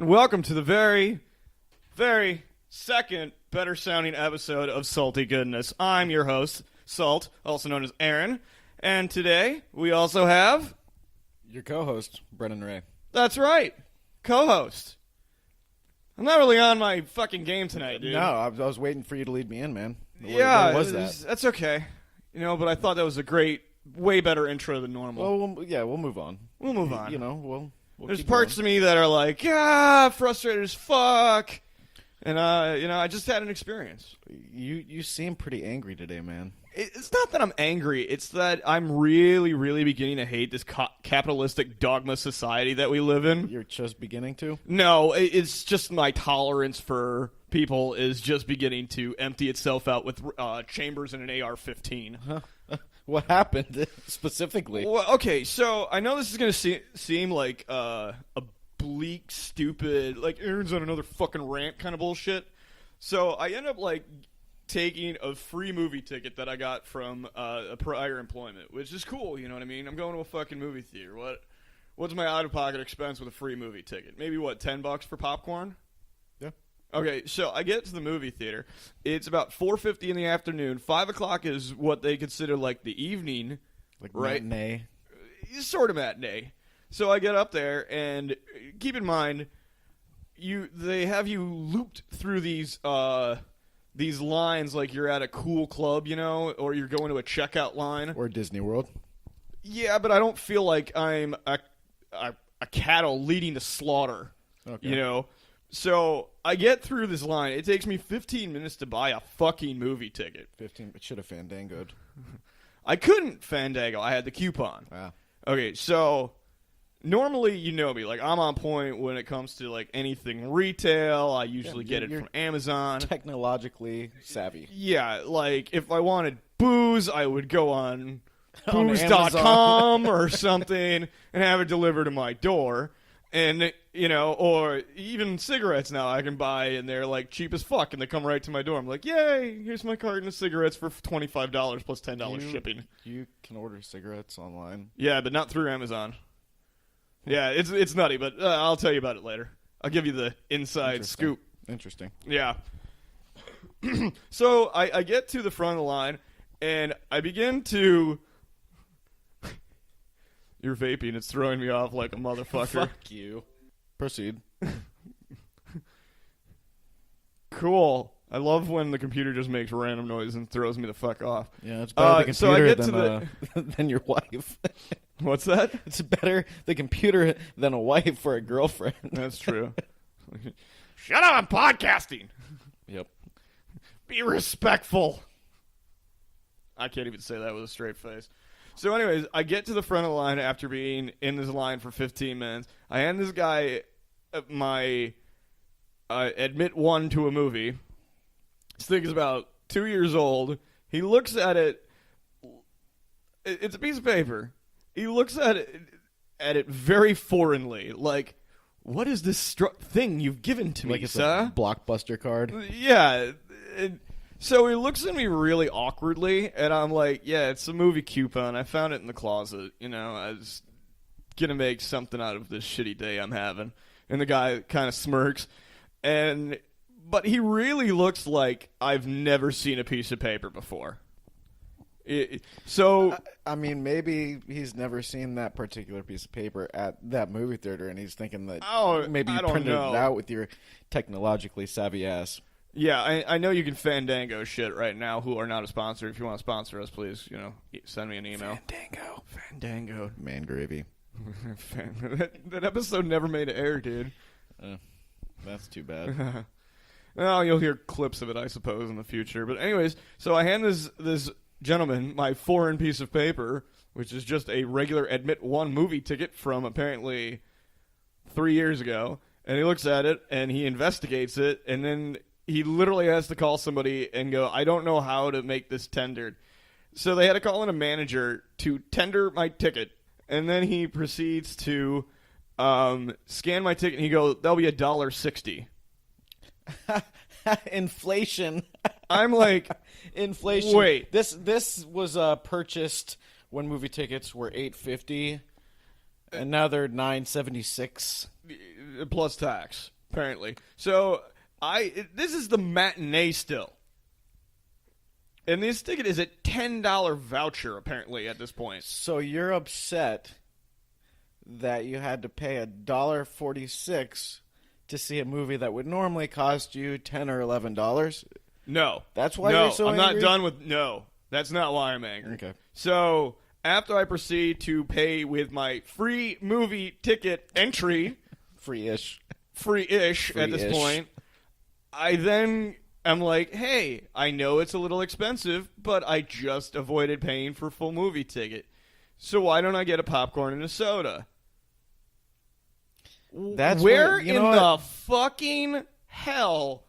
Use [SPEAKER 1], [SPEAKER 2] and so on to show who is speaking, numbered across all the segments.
[SPEAKER 1] welcome to the very, very second better sounding episode of Salty Goodness. I'm your host, Salt, also known as Aaron, and today we also have...
[SPEAKER 2] Your co-host, Brennan Ray.
[SPEAKER 1] That's right, co-host. I'm not really on my fucking game tonight, dude.
[SPEAKER 2] No, I was waiting for you to lead me in, man.
[SPEAKER 1] Yeah,
[SPEAKER 2] what was that?
[SPEAKER 1] That's okay. You know, but I thought that was a great, way better intro than normal.
[SPEAKER 2] Well, we'll move on.
[SPEAKER 1] We'll move on.
[SPEAKER 2] You know, we'll
[SPEAKER 1] There's
[SPEAKER 2] keep
[SPEAKER 1] parts
[SPEAKER 2] going.
[SPEAKER 1] of me that are like, frustrated as fuck. And, I just had an experience.
[SPEAKER 2] You seem pretty angry today, man.
[SPEAKER 1] It's not that I'm angry. It's that I'm really, really beginning to hate this capitalistic dogma society that we live in.
[SPEAKER 2] You're just beginning to?
[SPEAKER 1] No, it's just my tolerance for people is just beginning to empty itself out with chambers and an AR-15.
[SPEAKER 2] Huh. What happened specifically?
[SPEAKER 1] Well, okay, so I know this is going to seem like a bleak, stupid, like Aaron's on another fucking rant kind of bullshit. So I end up taking a free movie ticket that I got from a prior employment, which is cool, you know what I mean? I'm going to a fucking movie theater. What's my out-of-pocket expense with a free movie ticket? Maybe, $10 for popcorn?
[SPEAKER 2] Yeah.
[SPEAKER 1] Okay, so I get to the movie theater. It's about 4:50 in the afternoon. 5 o'clock is what they consider like the evening.
[SPEAKER 2] Like
[SPEAKER 1] right?
[SPEAKER 2] matinee?
[SPEAKER 1] Sort of matinee. So I get up there, and keep in mind, they have you looped through these lines like you're at a cool club, you know, or you're going to a checkout line.
[SPEAKER 2] Or Disney World?
[SPEAKER 1] Yeah, but I don't feel like I'm a cattle leading to slaughter,
[SPEAKER 2] Okay.
[SPEAKER 1] you know. So I get through this line. It takes me 15 minutes to buy a fucking movie ticket.
[SPEAKER 2] 15, but should have fandangoed.
[SPEAKER 1] I couldn't Fandango. I had the coupon.
[SPEAKER 2] Wow.
[SPEAKER 1] Okay, so... Normally, you know me, like I'm on point when it comes to like anything retail. I usually get it from Amazon.
[SPEAKER 2] Technologically savvy.
[SPEAKER 1] Yeah, like if I wanted booze, I would go on
[SPEAKER 2] On
[SPEAKER 1] booze.com or something and have it delivered to my door. And, you know, or even cigarettes now I can buy and they're like cheap as fuck and they come right to my door. I'm like, yay, here's my carton of cigarettes for $25 plus $10 shipping.
[SPEAKER 2] You can order cigarettes online?
[SPEAKER 1] Yeah, but not through Amazon. Yeah, it's nutty, but I'll tell you about it later. I'll give you the inside scoop.
[SPEAKER 2] Interesting.
[SPEAKER 1] Yeah. So I get to the front of the line, and I begin to... You're vaping. It's throwing me off like a motherfucker.
[SPEAKER 2] Fuck you. Proceed.
[SPEAKER 1] Cool. I love when the computer just makes random noise and throws me the fuck off.
[SPEAKER 2] Yeah, it's better the
[SPEAKER 1] so I
[SPEAKER 2] computer
[SPEAKER 1] get
[SPEAKER 2] than your wife.
[SPEAKER 1] What's that?
[SPEAKER 2] It's better the computer than a wife for a girlfriend.
[SPEAKER 1] That's true. Shut up, I'm podcasting.
[SPEAKER 2] Yep.
[SPEAKER 1] Be respectful. I can't even say that with a straight face. So anyways, I get to the front of the line after being in this line for 15 minutes. I hand this guy my admit one to a movie. This thing is about 2 years old. He looks at it. It's a piece of paper. He looks at it very foreignly, like, what is this thing you've given to
[SPEAKER 2] Like
[SPEAKER 1] me,
[SPEAKER 2] it's
[SPEAKER 1] sir?
[SPEAKER 2] a Blockbuster card.
[SPEAKER 1] Yeah. So he looks at me really awkwardly, and I'm like, yeah, it's a movie coupon. I found it in the closet. You know, I was going to make something out of this shitty day I'm having. And the guy kind of smirks. But he really looks like I've never seen a piece of paper before.
[SPEAKER 2] I mean, maybe he's never seen that particular piece of paper at that movie theater, and he's thinking that maybe you printed it out with your technologically savvy ass.
[SPEAKER 1] Yeah, I know you can Fandango shit right now, who are not a sponsor. If you want to sponsor us, please, send me an email. Fandango.
[SPEAKER 2] Man gravy.
[SPEAKER 1] That episode never made it air, dude.
[SPEAKER 2] That's too bad.
[SPEAKER 1] Well, you'll hear clips of it, I suppose, in the future. But anyways, so I hand this gentleman my foreign piece of paper, which is just a regular admit one movie ticket from apparently 3 years ago. And he looks at it, and he investigates it, and then he literally has to call somebody and go, I don't know how to make this tendered. So they had to call in a manager to tender my ticket, and then he proceeds to scan my ticket, and he goes, that'll be $1.60.
[SPEAKER 2] Inflation.
[SPEAKER 1] I'm like,
[SPEAKER 2] inflation.
[SPEAKER 1] Wait,
[SPEAKER 2] this was purchased when movie tickets were $8.50, and now they're $9.76
[SPEAKER 1] plus tax. apparently. So this is the matinee still. And this ticket is a $10 voucher, apparently, at this point.
[SPEAKER 2] So you're upset that you had to pay $1.46 to see a movie that would normally cost you $10 or $11?
[SPEAKER 1] No.
[SPEAKER 2] That's why you're so angry?
[SPEAKER 1] I'm not done with... No, that's not why I'm angry.
[SPEAKER 2] Okay.
[SPEAKER 1] So, after I proceed to pay with my free movie ticket entry...
[SPEAKER 2] Free-ish
[SPEAKER 1] at this point, I then... I'm like, hey, I know it's a little expensive, but I just avoided paying for a full movie ticket. So why don't I get a popcorn and a soda? Where in the fucking hell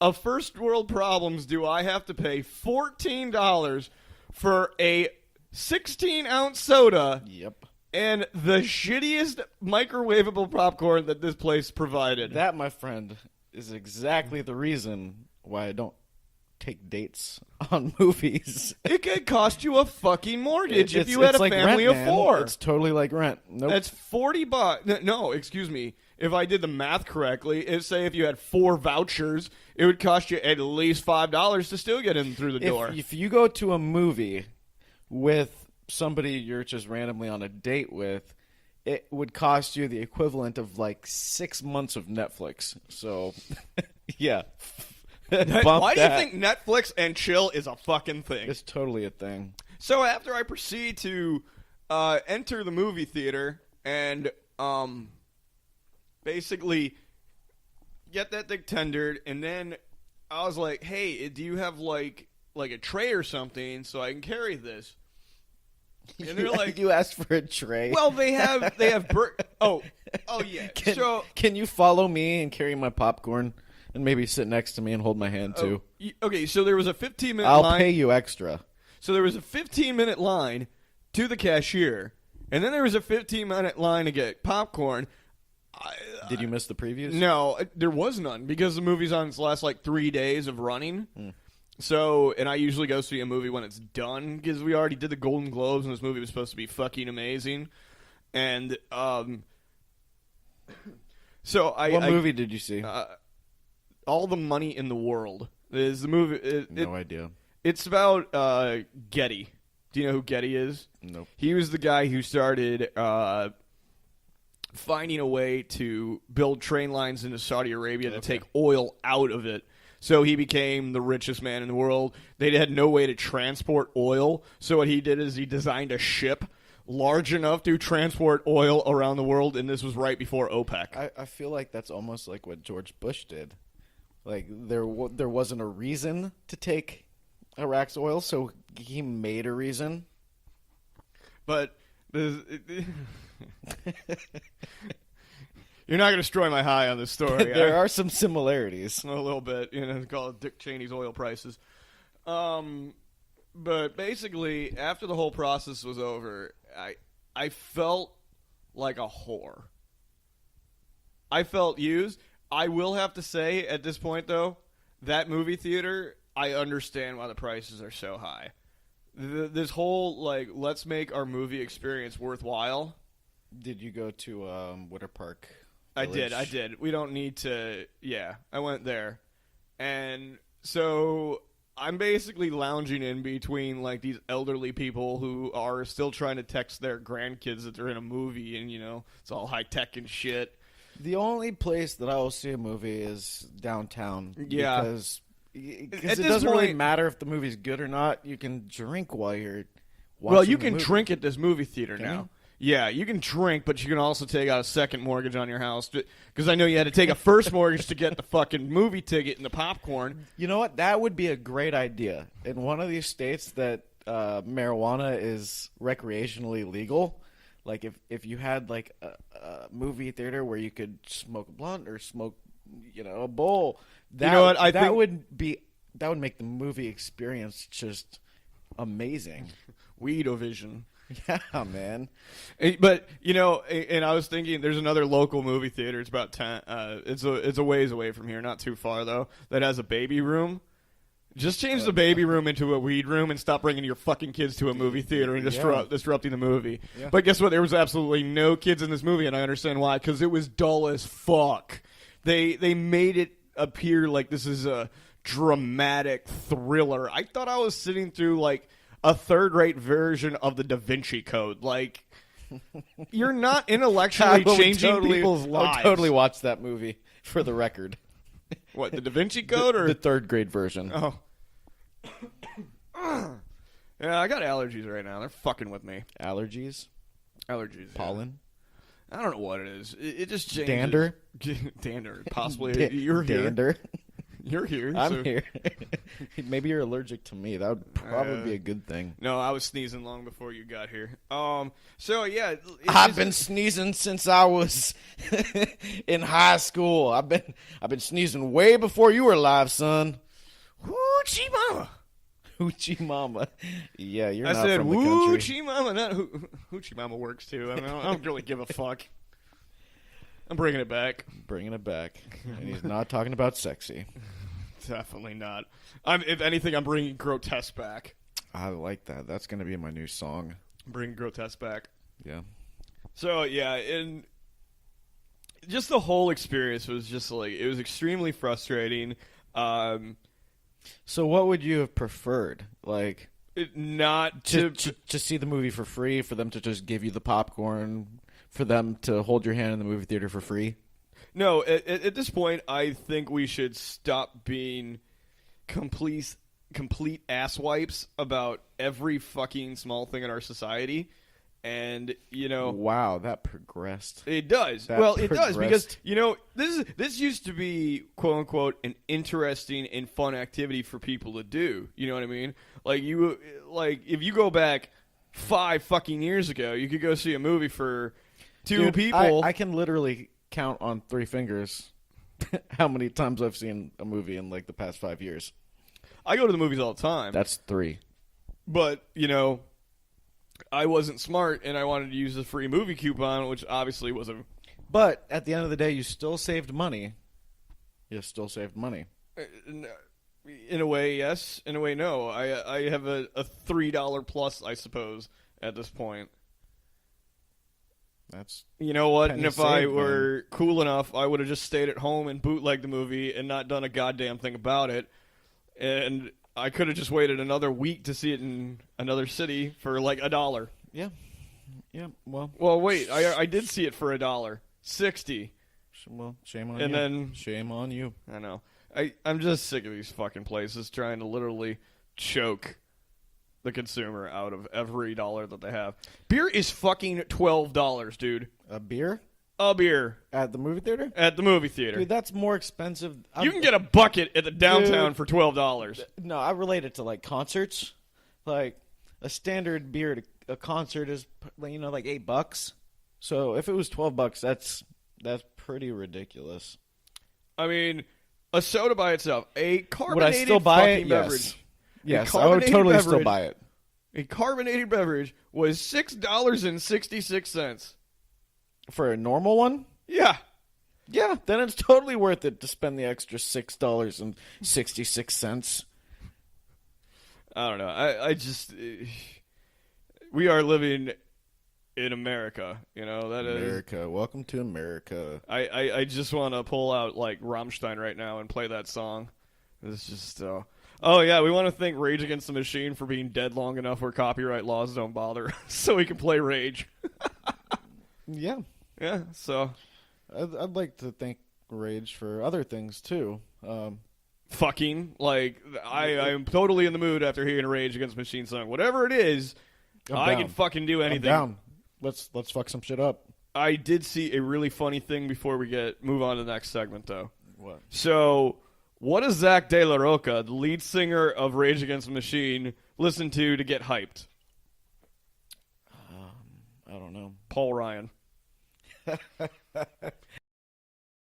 [SPEAKER 1] of first world problems do I have to pay $14 for a 16-ounce soda?
[SPEAKER 2] Yep.
[SPEAKER 1] And the shittiest microwavable popcorn that this place provided.
[SPEAKER 2] That, my friend, is exactly the reason why I don't take dates on movies.
[SPEAKER 1] It could cost you a fucking mortgage if you had a family of four.
[SPEAKER 2] It's totally like rent. Nope.
[SPEAKER 1] That's $40. No, excuse me. If I did the math correctly, say if you had 4 vouchers, it would cost you at least $5 to still get in through the door.
[SPEAKER 2] If you go to a movie with somebody you're just randomly on a date with, it would cost you the equivalent of like 6 months of Netflix. So, yeah.
[SPEAKER 1] Why do you think Netflix and chill is a fucking thing?
[SPEAKER 2] It's totally a thing.
[SPEAKER 1] So after I proceed to enter the movie theater and basically get that thing tendered, and then I was like, hey, do you have like a tray or something so I can carry this? And they're like,
[SPEAKER 2] you asked for a tray.
[SPEAKER 1] Well, they have oh yeah.
[SPEAKER 2] Can you follow me and carry my popcorn? And maybe sit next to me and hold my hand, too.
[SPEAKER 1] Okay, so there was a 15-minute
[SPEAKER 2] line.
[SPEAKER 1] I'll
[SPEAKER 2] pay you extra.
[SPEAKER 1] So there was a 15-minute line to the cashier, and then there was a 15-minute line to get popcorn.
[SPEAKER 2] Did you miss the previews?
[SPEAKER 1] No, there was none, because the movie's on its last, 3 days of running. So, and I usually go see a movie when it's done, because we already did the Golden Globes, and this movie was supposed to be fucking amazing. And, so
[SPEAKER 2] What movie did you see?
[SPEAKER 1] All the Money in the World is the movie.
[SPEAKER 2] No idea.
[SPEAKER 1] It's about Getty. Do you know who Getty is?
[SPEAKER 2] Nope.
[SPEAKER 1] He was the guy who started finding a way to build train lines into Saudi Arabia to take oil out of it. So he became the richest man in the world. They had no way to transport oil. So what he did is he designed a ship large enough to transport oil around the world, and this was right before OPEC.
[SPEAKER 2] I feel like that's almost like what George Bush did. Like, there wasn't a reason to take Iraq's oil, so he made a reason.
[SPEAKER 1] But you're not going to destroy my high on this story.
[SPEAKER 2] There are some similarities.
[SPEAKER 1] A little bit. Call it Dick Cheney's oil prices. But basically, after the whole process was over, I felt like a whore. I felt used. I will have to say, at this point, though, that movie theater, I understand why the prices are so high. This whole, let's make our movie experience worthwhile.
[SPEAKER 2] Did you go to Witter Park
[SPEAKER 1] Village? I did. We don't need to... Yeah, I went there. And so I'm basically lounging in between, these elderly people who are still trying to text their grandkids that they're in a movie and, it's all high-tech and shit.
[SPEAKER 2] The only place that I will see a movie is downtown.
[SPEAKER 1] Yeah.
[SPEAKER 2] Because it doesn't really matter if the movie's good or not. You can drink while you're watching
[SPEAKER 1] Well, you can drink at this movie theater now. Yeah, you can drink, but you can also take out a second mortgage on your house. Because I know you had to take a first mortgage to get the fucking movie ticket and the popcorn.
[SPEAKER 2] You know what? That would be a great idea. In one of these states that marijuana is recreationally legal... Like, if you had, a movie theater where you could smoke a blunt or smoke, a bowl, that would make the movie experience just amazing.
[SPEAKER 1] Weedovision.
[SPEAKER 2] Yeah, man.
[SPEAKER 1] But, and I was thinking there's another local movie theater. It's about 10, it's a ways away from here, not too far, though, that has a baby room. Just change the baby room into a weed room and stop bringing your fucking kids to a movie theater and disrupting the movie. Yeah. But guess what? There was absolutely no kids in this movie, and I understand why, because it was dull as fuck. They made it appear like this is a dramatic thriller. I thought I was sitting through like a third-rate version of the Da Vinci Code. Like, you're not intellectually changing people's
[SPEAKER 2] I
[SPEAKER 1] lives.
[SPEAKER 2] would totally watch that movie for the record.
[SPEAKER 1] What, the Da Vinci Code or
[SPEAKER 2] the third grade version?
[SPEAKER 1] Oh. Yeah, I got allergies right now. They're fucking with me.
[SPEAKER 2] Allergies,
[SPEAKER 1] Allergies. Yeah.
[SPEAKER 2] pollen,
[SPEAKER 1] I don't know what it is. It just changes.
[SPEAKER 2] dander,
[SPEAKER 1] Dander. Possibly. You're here.
[SPEAKER 2] dander.
[SPEAKER 1] You're here.
[SPEAKER 2] I'm
[SPEAKER 1] so-
[SPEAKER 2] here. Maybe you're allergic to me. That would probably be a good thing.
[SPEAKER 1] No, I was sneezing long before you got here. So yeah,
[SPEAKER 2] I've been sneezing since I was in high school. I've been sneezing way before you were alive, son.
[SPEAKER 1] Hoochie mama.
[SPEAKER 2] Hoochie mama. Yeah, you're
[SPEAKER 1] I
[SPEAKER 2] not
[SPEAKER 1] said
[SPEAKER 2] from the country.
[SPEAKER 1] Hoochie mama. Not Hoochie mama works too. I mean, I don't really give a fuck. I'm bringing it back.
[SPEAKER 2] Bringing it back. And he's not talking about sexy.
[SPEAKER 1] Definitely not. If anything, I'm bringing grotesque back.
[SPEAKER 2] I like that. That's going to be my new song.
[SPEAKER 1] Bring grotesque back.
[SPEAKER 2] Yeah.
[SPEAKER 1] So yeah, and just the whole experience was just like it was extremely frustrating.
[SPEAKER 2] So what would you have preferred? Like
[SPEAKER 1] Not
[SPEAKER 2] to
[SPEAKER 1] to
[SPEAKER 2] see the movie for free, for them to just give you the popcorn, for them to hold your hand in the movie theater for free?
[SPEAKER 1] No, at this point, I think we should stop being complete asswipes about every fucking small thing in our society. And, you know...
[SPEAKER 2] Wow, that progressed.
[SPEAKER 1] It does.
[SPEAKER 2] That
[SPEAKER 1] Well, it does because,
[SPEAKER 2] progressed.
[SPEAKER 1] you know, this used to be, quote-unquote, an interesting and fun activity for people to do. You know what I mean? Like, if you go back 5 fucking years ago, you could go see a movie for two
[SPEAKER 2] Dude,
[SPEAKER 1] people.
[SPEAKER 2] I can literally count on 3 fingers how many times I've seen a movie in like the past 5 years.
[SPEAKER 1] I go to the movies all the time.
[SPEAKER 2] That's 3.
[SPEAKER 1] But, you know, I wasn't smart and I wanted to use the free movie coupon, which obviously was a...
[SPEAKER 2] But at the end of the day, you still saved money. You still saved money.
[SPEAKER 1] In a way, yes. In a way, no. I have a $3 plus, I suppose, at this point.
[SPEAKER 2] That's
[SPEAKER 1] You know what?
[SPEAKER 2] penny
[SPEAKER 1] And if I
[SPEAKER 2] saved,
[SPEAKER 1] were cool enough, I would have just stayed at home and bootlegged the movie and not done a goddamn thing about it. And I could have just waited another week to see it in another city for like $1.
[SPEAKER 2] yeah. Well,
[SPEAKER 1] Well, wait. I did see it for $1.60.
[SPEAKER 2] shame on
[SPEAKER 1] And
[SPEAKER 2] you.
[SPEAKER 1] then-
[SPEAKER 2] Shame on you.
[SPEAKER 1] I know. I'm just sick of these fucking places trying to literally choke the consumer out of every dollar that they have. Beer is fucking $12, dude.
[SPEAKER 2] A beer
[SPEAKER 1] A beer
[SPEAKER 2] at the movie theater?
[SPEAKER 1] at the movie theater.
[SPEAKER 2] Dude, that's more expensive.
[SPEAKER 1] You can get a bucket at the downtown
[SPEAKER 2] Dude.
[SPEAKER 1] for $12.
[SPEAKER 2] No, I relate it to like concerts. Like a standard beer at a concert is like $8. So if it was $12, that's pretty ridiculous.
[SPEAKER 1] I mean, a soda by itself, a carbonated
[SPEAKER 2] Would I still buy it?
[SPEAKER 1] fucking beverage.
[SPEAKER 2] Yes,
[SPEAKER 1] A
[SPEAKER 2] I would
[SPEAKER 1] carbonated
[SPEAKER 2] totally still
[SPEAKER 1] beverage-
[SPEAKER 2] buy it.
[SPEAKER 1] A carbonated beverage was $6.66.
[SPEAKER 2] For a normal one?
[SPEAKER 1] Yeah.
[SPEAKER 2] Yeah, then it's totally worth it to spend the extra $6.66.
[SPEAKER 1] I don't know. I just we are living in America, you know. That is
[SPEAKER 2] America, welcome to America.
[SPEAKER 1] I just want to pull out like Rammstein right now and play that song. It's just oh yeah, we want to thank Rage Against the Machine for being dead long enough where copyright laws don't bother us, so we can play Rage.
[SPEAKER 2] Yeah,
[SPEAKER 1] Yeah, so
[SPEAKER 2] I'd like to thank Rage for other things too.
[SPEAKER 1] fucking like I am totally in the mood after hearing a Rage Against the Machine song. Whatever it is,
[SPEAKER 2] I'm
[SPEAKER 1] I
[SPEAKER 2] down.
[SPEAKER 1] can fucking do
[SPEAKER 2] I'm
[SPEAKER 1] anything.
[SPEAKER 2] down. Let's fuck some shit up.
[SPEAKER 1] I did see a really funny thing before we move on to the next segment, though.
[SPEAKER 2] What?
[SPEAKER 1] So, what does Zach De La Roca, the lead singer of Rage Against the Machine, listen to get hyped?
[SPEAKER 2] I don't know.
[SPEAKER 1] Paul Ryan.